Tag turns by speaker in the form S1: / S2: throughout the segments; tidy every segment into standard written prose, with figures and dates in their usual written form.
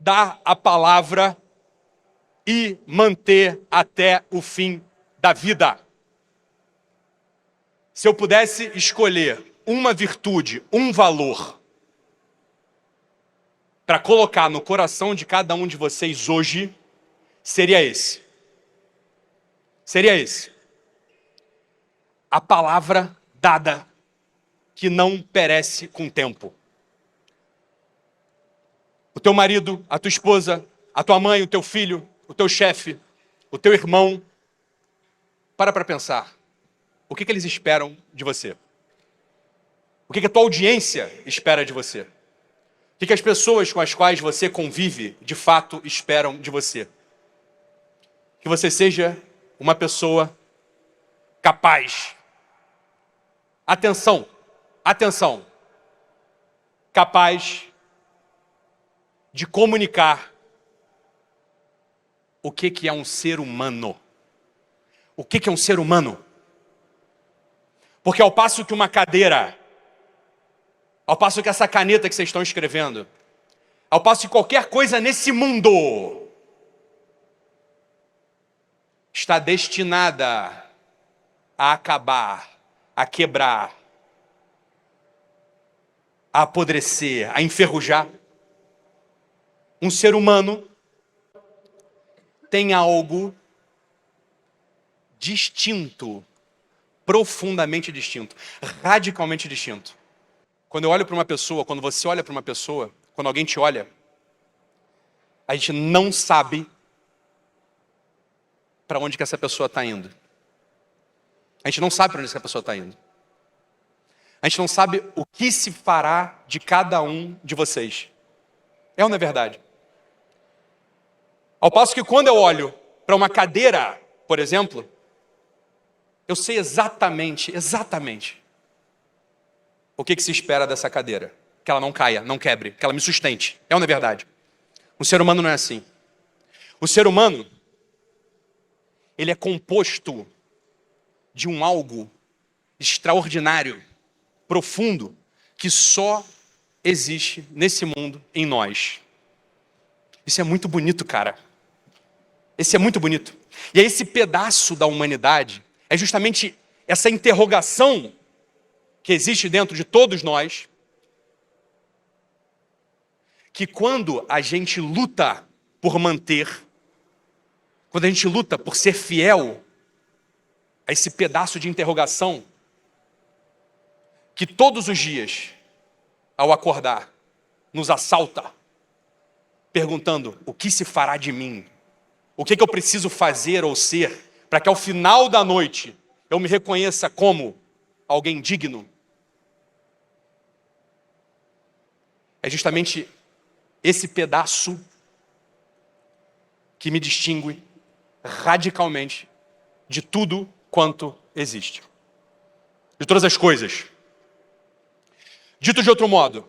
S1: dar a palavra e manter até o fim da vida. Se eu pudesse escolher uma virtude, um valor, para colocar no coração de cada um de vocês hoje, seria esse. Seria esse. A palavra dada, que não perece com o tempo. O teu marido, a tua esposa, a tua mãe, o teu filho, o teu chefe, o teu irmão. Para pensar. O que eles esperam de você? O que a tua audiência espera de você? O que as pessoas com as quais você convive, de fato, esperam de você? Que você seja uma pessoa capaz. Atenção, atenção. Capaz de comunicar o que é um ser humano. O que é um ser humano? Porque ao passo que uma cadeira, ao passo que essa caneta que vocês estão escrevendo, ao passo que qualquer coisa nesse mundo está destinada a acabar, a quebrar, a apodrecer, a enferrujar, um ser humano tem algo distinto, profundamente distinto, radicalmente distinto. Quando eu olho para uma pessoa, quando você olha para uma pessoa, quando alguém te olha, a gente não sabe para onde que essa pessoa está indo. A gente não sabe para onde essa pessoa está indo. A gente não sabe o que se fará de cada um de vocês. É ou não é verdade? Ao passo que quando eu olho para uma cadeira, por exemplo, eu sei exatamente o que se espera dessa cadeira. Que ela não caia, não quebre, que ela me sustente. É ou não é verdade? O ser humano não é assim. O ser humano, ele é composto de um algo extraordinário, profundo, que só existe nesse mundo em nós. Isso é muito bonito, cara. Esse é muito bonito. E é esse pedaço da humanidade, é justamente essa interrogação que existe dentro de todos nós, que quando a gente luta por manter, quando a gente luta por ser fiel a esse pedaço de interrogação, que todos os dias, ao acordar, nos assalta, perguntando: o que se fará de mim? O que eu preciso fazer ou ser para que ao final da noite eu me reconheça como alguém digno? É justamente esse pedaço que me distingue radicalmente de tudo quanto existe. De todas as coisas. Dito de outro modo,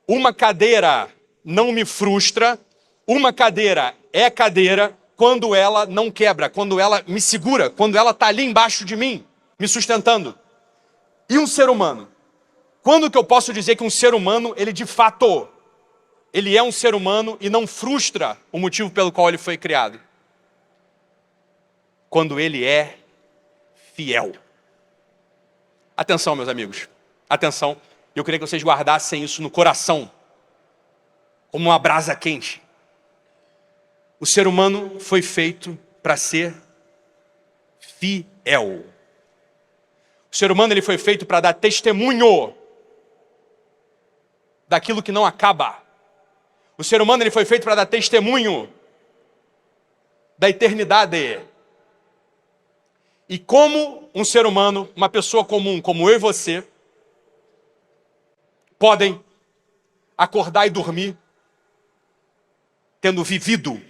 S1: uma cadeira não me frustra, uma cadeira é cadeira quando ela não quebra, quando ela me segura, quando ela está ali embaixo de mim, me sustentando. E um ser humano? Quando que eu posso dizer que um ser humano, ele de fato, ele é um ser humano e não frustra o motivo pelo qual ele foi criado? Quando ele é fiel. Atenção, meus amigos, atenção. Eu queria que vocês guardassem isso no coração, como uma brasa quente. O ser humano foi feito para ser fiel. O ser humano, ele foi feito para dar testemunho daquilo que não acaba. O ser humano, ele foi feito para dar testemunho da eternidade. E como um ser humano, uma pessoa comum como eu e você, podem acordar e dormir tendo vivido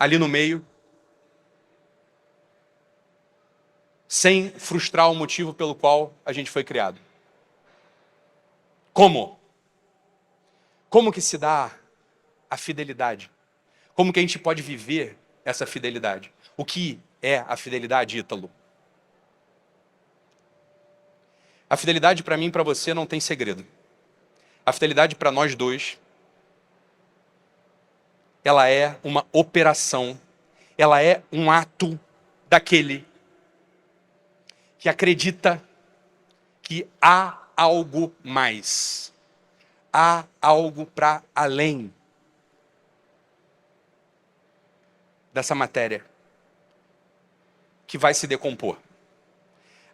S1: ali no meio, sem frustrar o motivo pelo qual a gente foi criado. Como? Como que se dá a fidelidade? Como que a gente pode viver essa fidelidade? O que é a fidelidade, Ítalo? A fidelidade para mim e para você não tem segredo. A fidelidade para nós dois, ela é uma operação, ela é um ato daquele que acredita que há algo mais, há algo para além dessa matéria que vai se decompor.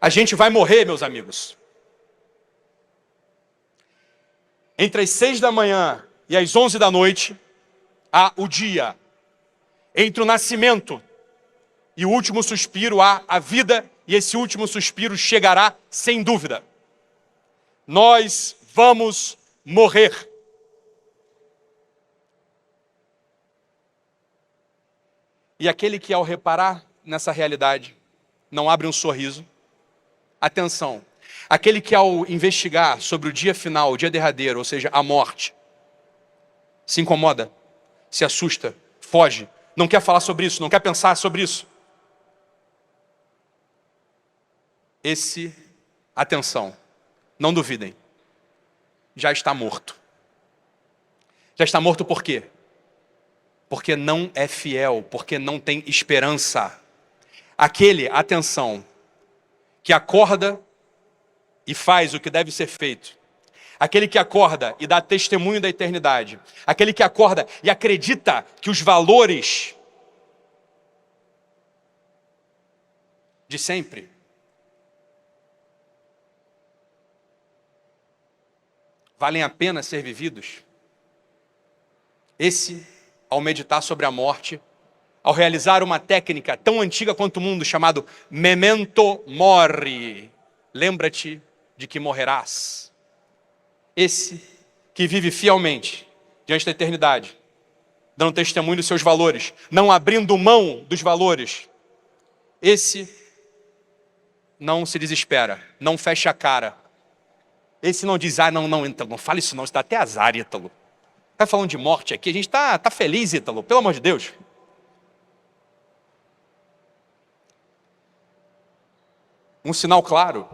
S1: A gente vai morrer, meus amigos. Entre as 6 da manhã e as 11 da noite, há o dia. Entre o nascimento e o último suspiro, há a vida, e esse último suspiro chegará sem dúvida. Nós vamos morrer. E aquele que, ao reparar nessa realidade, não abre um sorriso. Atenção, aquele que, ao investigar sobre o dia final, o dia derradeiro, ou seja, a morte, se incomoda, se assusta, foge, não quer falar sobre isso, não quer pensar sobre isso. Esse, atenção, não duvidem, já está morto. Já está morto por quê? Porque não é fiel, porque não tem esperança. Aquele, atenção, que acorda e faz o que deve ser feito. Aquele que acorda e dá testemunho da eternidade. Aquele que acorda e acredita que os valores de sempre valem a pena ser vividos. Esse, ao meditar sobre a morte, ao realizar uma técnica tão antiga quanto o mundo, chamado memento mori, lembra-te de que morrerás. Esse que vive fielmente diante da eternidade, dando testemunho dos seus valores, não abrindo mão dos valores, esse não se desespera, não fecha a cara. Esse não diz, não, Ítalo, não fala isso não, isso dá até azar, Ítalo. Está falando de morte aqui, a gente está feliz, Ítalo, pelo amor de Deus. Um sinal claro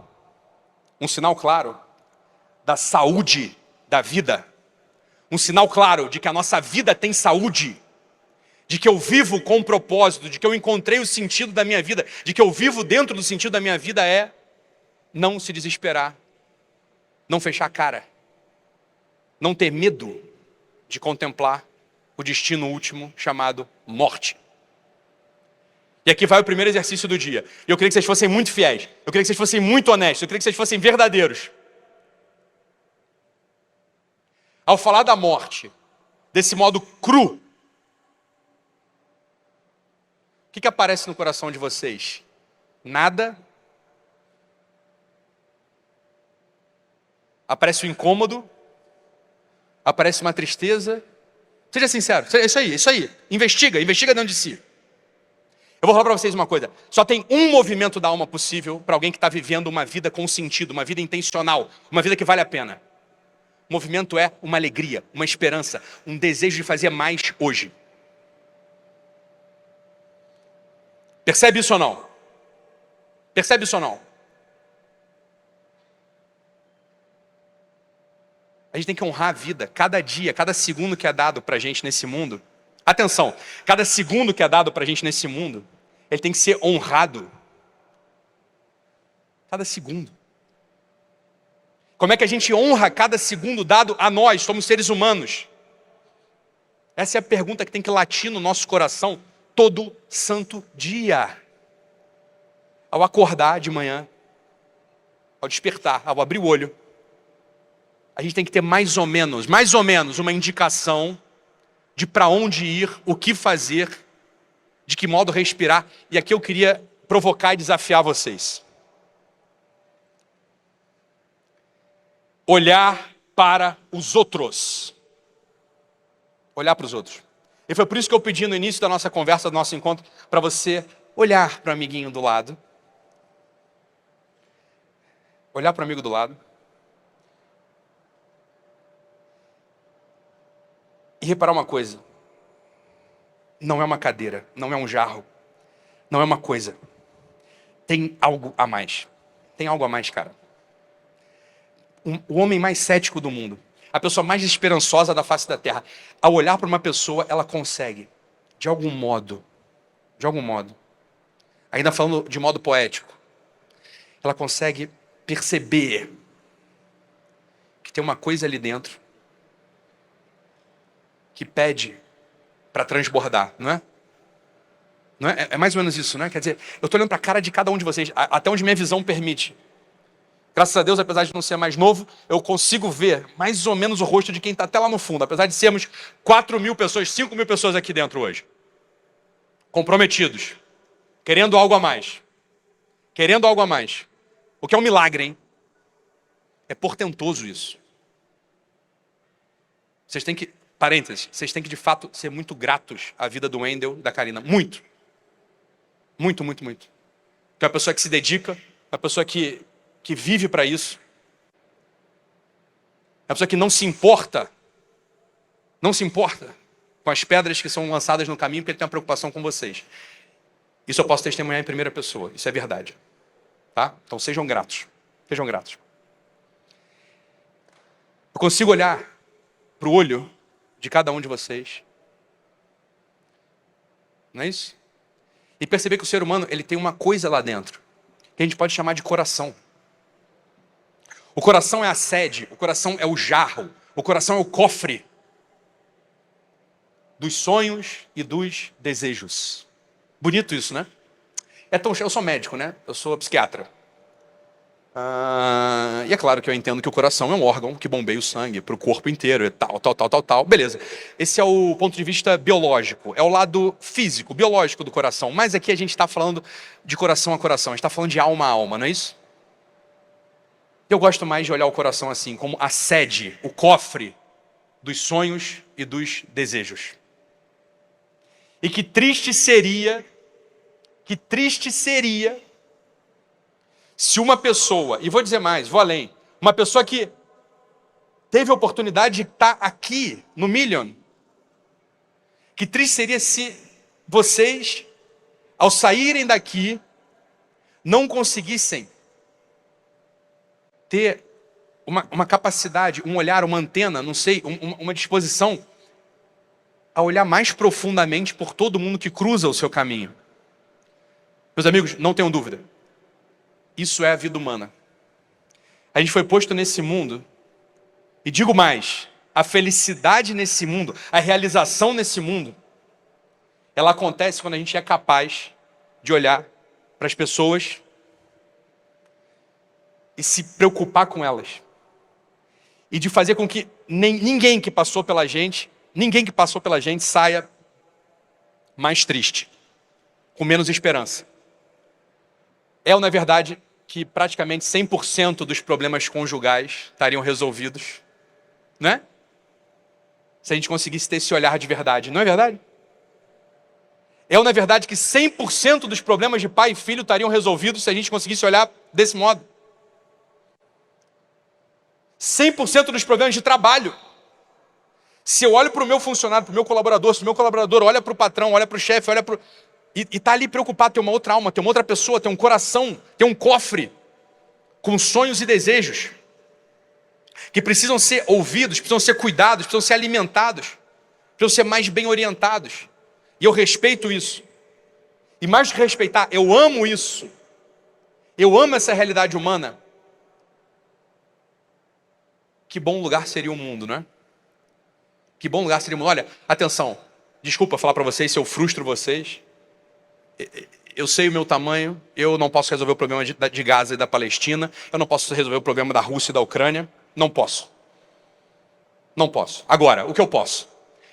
S1: da saúde da vida, um sinal claro de que a nossa vida tem saúde, de que eu vivo com propósito, de que eu encontrei o sentido da minha vida, de que eu vivo dentro do sentido da minha vida é não se desesperar, não fechar a cara, não ter medo de contemplar o destino último chamado morte. E aqui vai o primeiro exercício do dia. E eu queria que vocês fossem muito fiéis. Eu queria que vocês fossem muito honestos. Eu queria que vocês fossem verdadeiros. Ao falar da morte, desse modo cru, o que aparece no coração de vocês? Nada? Aparece o incômodo? Aparece uma tristeza? Seja sincero, é isso aí. Investiga dentro de si. Eu vou falar para vocês uma coisa, só tem um movimento da alma possível para alguém que está vivendo uma vida com sentido, uma vida intencional, uma vida que vale a pena. O movimento é uma alegria, uma esperança, um desejo de fazer mais hoje. Percebe isso ou não? Percebe isso ou não? A gente tem que honrar a vida, cada dia, cada segundo que é dado para a gente nesse mundo. Atenção, cada segundo que é dado para a gente nesse mundo, ele tem que ser honrado. Cada segundo. Como é que a gente honra cada segundo dado a nós, somos seres humanos? Essa é a pergunta que tem que latir no nosso coração todo santo dia. Ao acordar de manhã, ao despertar, ao abrir o olho, a gente tem que ter mais ou menos uma indicação de para onde ir, o que fazer, de que modo respirar. E aqui eu queria provocar e desafiar vocês. Olhar para os outros. Olhar para os outros. E foi por isso que eu pedi no início da nossa conversa, do nosso encontro, para você olhar para o amiguinho do lado. Olhar para o amigo do lado. E reparar uma coisa. Não é uma cadeira, não é um jarro, não é uma coisa. Tem algo a mais. Tem algo a mais, cara. O homem mais cético do mundo, a pessoa mais esperançosa da face da terra, ao olhar para uma pessoa, ela consegue, de algum modo, ainda falando de modo poético, ela consegue perceber que tem uma coisa ali dentro que pede para transbordar, não é? Não é? É mais ou menos isso, né? Quer dizer, eu estou olhando para a cara de cada um de vocês, até onde minha visão permite. Graças a Deus, apesar de não ser mais novo, eu consigo ver mais ou menos o rosto de quem está até lá no fundo, apesar de sermos 4.000 pessoas, 5.000 pessoas aqui dentro hoje. Comprometidos, querendo algo a mais. O que é um milagre, hein? É portentoso isso. Vocês têm que, parênteses, vocês têm que de fato ser muito gratos à vida do Wendel e da Karina. Muito. Muito. Que é uma pessoa que se dedica, uma pessoa que vive para isso. É uma pessoa que não se importa com as pedras que são lançadas no caminho, porque ele tem uma preocupação com vocês. Isso eu posso testemunhar em primeira pessoa, isso é verdade. Tá? Então sejam gratos. Eu consigo olhar para o olho de cada um de vocês. Não é isso? E perceber que o ser humano ele tem uma coisa lá dentro, que a gente pode chamar de coração. O coração é a sede, o coração é o jarro, o coração é o cofre dos sonhos e dos desejos. Bonito isso, né? Eu sou médico, né? Eu sou psiquiatra. E é claro que eu entendo que o coração é um órgão que bombeia o sangue para o corpo inteiro e tal. Beleza. Esse é o ponto de vista biológico, é o lado físico, biológico do coração. Mas aqui a gente está falando de coração a coração, a gente está falando de alma a alma, não é isso? Eu gosto mais de olhar o coração assim, como a sede, o cofre dos sonhos e dos desejos. E que triste seria se uma pessoa, e vou dizer mais, vou além, uma pessoa que teve a oportunidade de estar aqui no Million, que triste seria se vocês, ao saírem daqui, não conseguissem ter uma capacidade, um olhar, uma antena, não sei, uma disposição a olhar mais profundamente por todo mundo que cruza o seu caminho. Meus amigos, não tenham dúvida. Isso é a vida humana. A gente foi posto nesse mundo, e digo mais, a felicidade nesse mundo, a realização nesse mundo, ela acontece quando a gente é capaz de olhar para as pessoas e se preocupar com elas. E de fazer com que ninguém que passou pela gente saia mais triste, com menos esperança. É, na verdade, que praticamente 100% dos problemas conjugais estariam resolvidos, né? Se a gente conseguisse ter esse olhar de verdade, não é verdade? É, na verdade, que 100% dos problemas de pai e filho estariam resolvidos se a gente conseguisse olhar desse modo. 100% dos problemas de trabalho. Se eu olho para o meu funcionário, para o meu colaborador, se o meu colaborador olha para o patrão, olha para o chefe, olha para o... E está ali preocupado, tem uma outra alma, tem uma outra pessoa, tem um coração, tem um cofre com sonhos e desejos que precisam ser ouvidos, precisam ser cuidados, precisam ser alimentados, precisam ser mais bem orientados. E eu respeito isso. E mais do que respeitar, eu amo isso. Eu amo essa realidade humana. Que bom lugar seria o mundo, não é? Que bom lugar seria o mundo. Olha, atenção, desculpa falar para vocês se eu frustro vocês. Eu sei o meu tamanho, eu não posso resolver o problema de Gaza e da Palestina, eu não posso resolver o problema da Rússia e da Ucrânia, não posso. Agora, o que eu posso?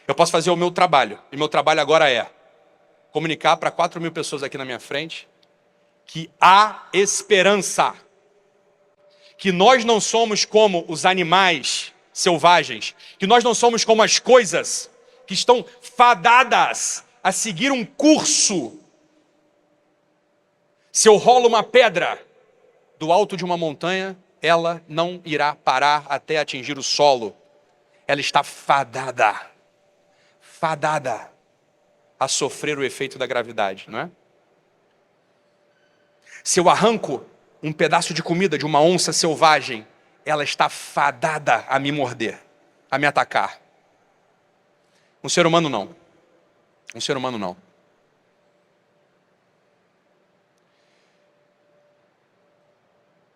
S1: Eu posso fazer o meu trabalho, e meu trabalho agora é comunicar para 4.000 pessoas aqui na minha frente que há esperança, que nós não somos como os animais selvagens, que nós não somos como as coisas que estão fadadas a seguir um curso. Se eu rolo uma pedra do alto de uma montanha, ela não irá parar até atingir o solo. Ela está fadada a sofrer o efeito da gravidade, não é? Se eu arranco um pedaço de comida de uma onça selvagem, ela está fadada a me morder. a me atacar. Um ser humano não. Um ser humano não.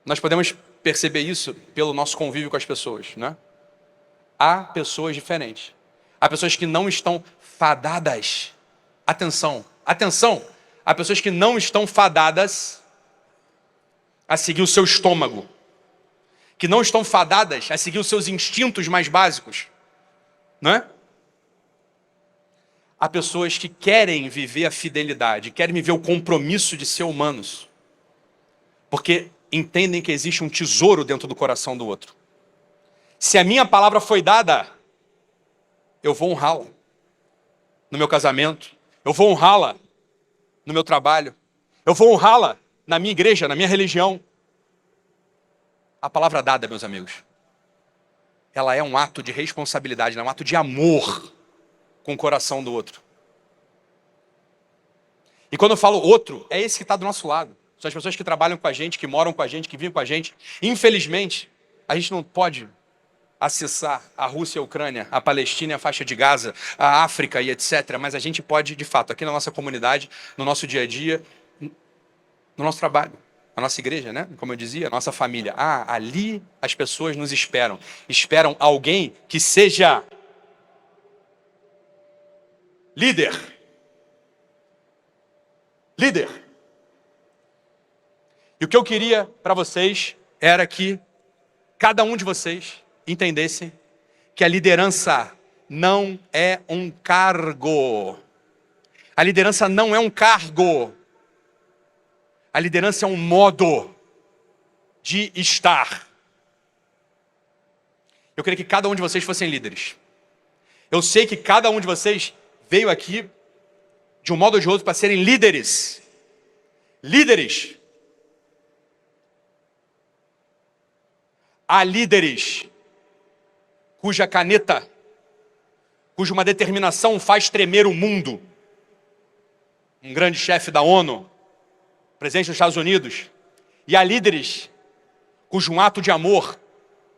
S1: Nós podemos perceber isso pelo nosso convívio com as pessoas, né? Há pessoas diferentes. Há pessoas que não estão fadadas. Atenção, atenção! Há pessoas que não estão fadadas a seguir o seu estômago. Que não estão fadadas a seguir os seus instintos mais básicos. Não é? Há pessoas que querem viver a fidelidade, querem viver o compromisso de ser humanos. Porque entendem que existe um tesouro dentro do coração do outro. Se a minha palavra foi dada, eu vou honrá-la no meu casamento, eu vou honrá-la no meu trabalho, eu vou honrá-la na minha igreja, na minha religião. A palavra dada, meus amigos, ela é um ato de responsabilidade, é um ato de amor com o coração do outro. E quando eu falo outro, é esse que está do nosso lado. São as pessoas que trabalham com a gente, que moram com a gente, que vivem com a gente. Infelizmente, a gente não pode acessar a Rússia, a Ucrânia, a Palestina, a faixa de Gaza, a África e etc. Mas a gente pode, de fato, aqui na nossa comunidade, no nosso dia a dia, no nosso trabalho, na nossa igreja, né? Como eu dizia, a nossa família. Ali as pessoas nos esperam. Esperam alguém que seja líder. Líder. E o que eu queria para vocês era que cada um de vocês entendessem que a liderança não é um cargo. A liderança não é um cargo. A liderança é um modo de estar. Eu queria que cada um de vocês fossem líderes. Eu sei que cada um de vocês veio aqui de um modo ou de outro para serem líderes. Líderes. Há líderes cuja caneta, cuja uma determinação faz tremer o mundo. Um grande chefe da ONU, presidente dos Estados Unidos. E há líderes cujo um ato de amor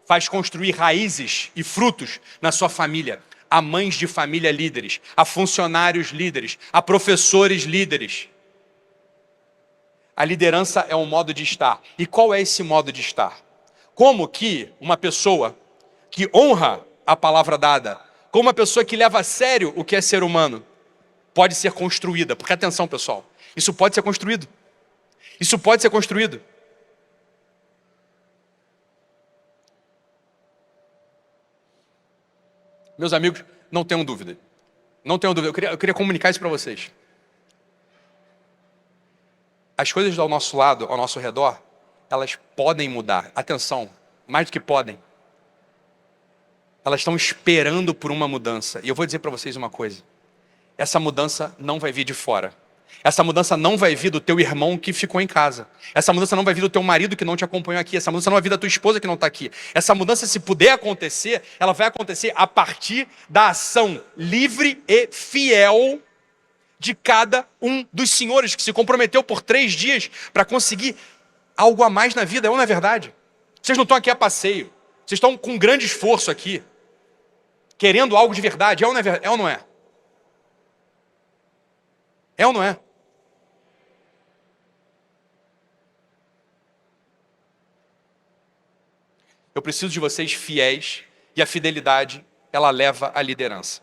S1: faz construir raízes e frutos na sua família. Há mães de família líderes, há funcionários líderes, há professores líderes. A liderança é um modo de estar. E qual é esse modo de estar? Como que uma pessoa que honra a palavra dada, como uma pessoa que leva a sério o que é ser humano, pode ser construída? Porque atenção, pessoal, isso pode ser construído. Isso pode ser construído. Meus amigos, não tenham dúvida. Não tenham dúvida. Eu queria comunicar isso para vocês. As coisas ao nosso lado, ao nosso redor, elas podem mudar. Atenção, mais do que podem. Elas estão esperando por uma mudança. E eu vou dizer para vocês uma coisa. Essa mudança não vai vir de fora. Essa mudança não vai vir do teu irmão que ficou em casa. Essa mudança não vai vir do teu marido que não te acompanhou aqui. Essa mudança não vai vir da tua esposa que não está aqui. Essa mudança, se puder acontecer, ela vai acontecer a partir da ação livre e fiel de cada um dos senhores que se comprometeu por 3 dias para conseguir algo a mais na vida. É ou não é verdade? Vocês não estão aqui a passeio. Vocês estão com um grande esforço aqui, querendo algo de verdade. É ou não é? É ou não é? É ou não é? Eu preciso de vocês fiéis, e a fidelidade, ela leva à liderança.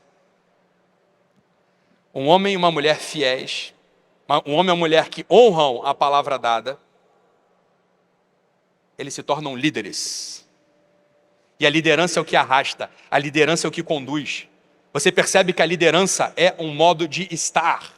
S1: Um homem e uma mulher fiéis, um homem e uma mulher que honram a palavra dada, eles se tornam líderes. E a liderança é o que arrasta, a liderança é o que conduz. Você percebe que a liderança é um modo de estar.